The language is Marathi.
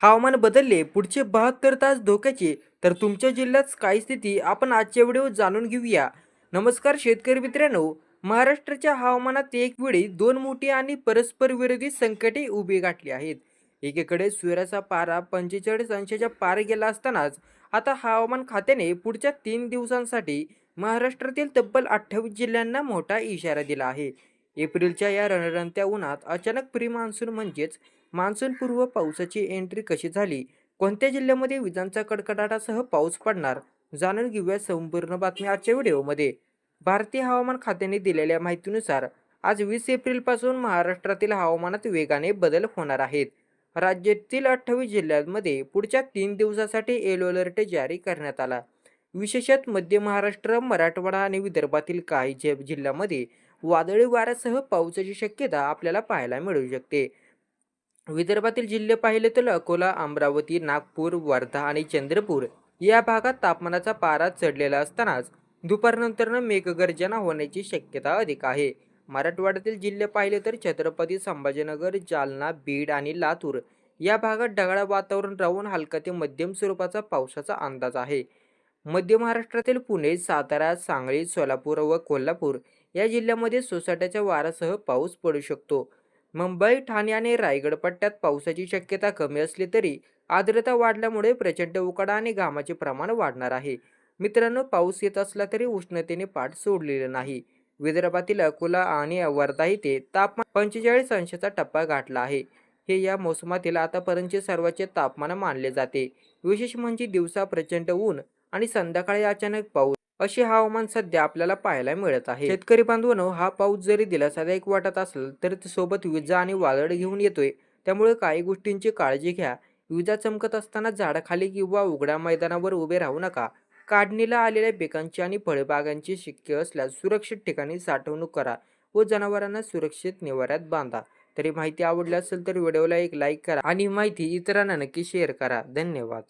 हवामान बदलले पुढचे 72 तास धोक्याचे, तर तुमच्या जिल्ह्यात काय स्थिती आपण आजच्या व्हिडिओत जाणून घेऊया. नमस्कार शेतकरी मित्रांनो, महाराष्ट्राच्या हवामानात एक वेळी दोन मोठी आणि परस्पर विरोधी संकटे उभी गाठली आहेत. एकीकडे सूर्याचा पारा 45 अंशाच्या पार गेला असतानाच आता हवामान खात्याने पुढच्या 3 दिवसांसाठी महाराष्ट्रातील तब्बल 28 जिल्ह्यांना मोठा इशारा दिला आहे. एप्रिलच्या या रणरणत्या उन्हात अचानक प्री मान्सून म्हणजेच मान्सूनपूर्व पावसाची एंट्री कशी झाली, कोणत्या जिल्ह्यामध्ये विजांचा कडकडाटासह पाऊस पडणार, जाणून घेऊया संपूर्ण बातमी आजच्या व्हिडिओमध्ये. भारतीय हवामान खात्याने दिलेल्या माहितीनुसार आज 20 एप्रिल पासून महाराष्ट्रातील हवामानात वेगाने बदल होणार आहेत. राज्यातील 28 जिल्ह्यांमध्ये पुढच्या 3 दिवसासाठी येलो अलर्ट जारी करण्यात आला. विशेषतः मध्य महाराष्ट्र, मराठवाडा आणि विदर्भातील काही जिल्ह्यांमध्ये वादळी वाऱ्यासह पावसाची शक्यता आपल्याला पाहायला मिळू शकते. विदर्भातील जिल्हे पाहिले तर अकोला, अमरावती, नागपूर, वर्धा आणि चंद्रपूर या भागात तापमानाचा पारा चढलेला असतानाच दुपारनंतर मेघगर्जना होण्याची शक्यता अधिक आहे. मराठवाड्यातील जिल्हे पाहिले तर छत्रपती संभाजीनगर, जालना, बीड आणि लातूर या भागात ढगाळ वातावरण राहून हलका ते मध्यम स्वरूपाचा पावसाचा अंदाज आहे. मध्य महाराष्ट्रातील पुणे, सातारा, सांगली, सोलापूर व कोल्हापूर या जिल्ह्यामध्ये सोसाट्याच्या वाऱ्यासह पाऊस पडू शकतो. मुंबई, ठाणे आणि रायगड पट्ट्यात पावसाची शक्यता कमी असली तरी आर्द्रता वाढल्यामुळे प्रचंड उकाडा आणि घामाचे प्रमाण वाढणार आहे. मित्रांनो, पाऊस येत असला तरी उष्णतेने पाठ सोडलेलं नाही. विदर्भातील अकोला आणि वर्धा इथे तापमान 45 अंशाचा टप्पा गाठला आहे. हे या मोसमातील आतापर्यंतचे सर्वोच्च तापमान मानले जाते. विशेष म्हणजे दिवसा प्रचंड ऊन आणि संध्याकाळी अचानक पाऊस असे हवामान सध्या आपल्याला पाहायला मिळत आहे. शेतकरी बांधवांनो, हा पाऊस जरी दिलासादायक वाटत असेल तर सोबत विजा आणि वादळ घेऊन येतोय. त्यामुळे काही गोष्टींची काळजी घ्या. विजा चमकत असताना झाडाखाली किंवा उघड्या मैदानावर उभे राहू नका. काढणीला आलेल्या पिकांची आणि फळबागांची शक्य असल्यास सुरक्षित ठिकाणी साठवणूक करा व जनावरांना सुरक्षित निवाऱ्यात बांधा. तरी माहिती आवडली असेल तर व्हिडिओला एक लाईक करा आणि माहिती इतरांना नक्की शेअर करा. धन्यवाद.